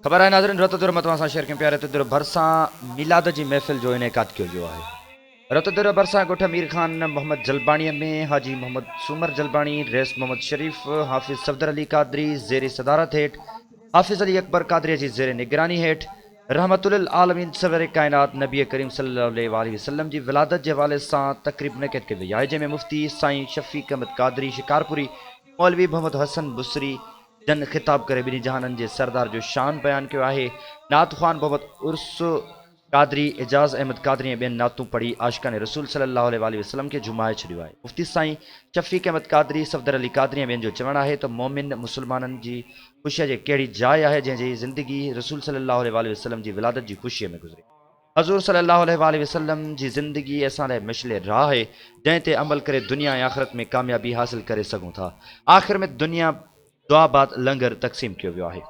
ख़बर आहे नाज़रीन रतो दुर मतवां सां शेयर कयूं पिया रतो दुर भरिसां मिलाद जी महफ़िल जो इनेकाद कयो वियो आहे। रतो दुर भरिसां ॻोठ मीर खान मोहम्मद जलबाणीअ में हाजी मोहम्मद सूमर जलबाणी रेस मोहम्मद शरीफ हाफ़िज़ सफदर अली कादरी ज़ेर सदारत हेठि हाफ़िज़ अली अकबर कादरी जी ज़ेर निगरानी हेठि रहमतुल आलमीन सवर कायनात नबी करीम सल्लल्लाहु अलैहि वसल्लम जी विलादत के हवाले से तकरीब मुनक़िद कई वई आहे, जंहिंमें मुफ्ती साईं शफ़ीक अहमद कादरी शिकारपुरी मौलवी मोहम्मद हसन बुसरी जन खिताब करे बिनी जहानन के सरदार जो शान बयान किया है। नात ख़्वान मोहम्मद उर्स कादरी एजाज अहमद कादरी बेन नातूं पढ़ी आशिकान रसूल सल्लल्लाहु अलैहि वसल्लम के जुमाए छड़ियो है। मुफ्ती साईं शफ़ीक अहमद कादरी सफदर अली कादरी बेन जो चवण है तो मोमिन मुसलमानन की खुशी की कड़ी जाइ है जैसी जिंदगी रसूल सल्लल्लाहु अलैहि वसल्लम की विलादत की खुशी में गुजरी। हज़ूर सल्लल्लाहु अलैहि वसल्लम की जिंदगी असां लाइ मशले राह है जैं ते अमल करे दुनिया ऐं आख़िरत में कामयाबी हासिल करे सघूं था। आख़िर में दुनिया दुआ बाद लंगर तक़सीम किया वियो आहे।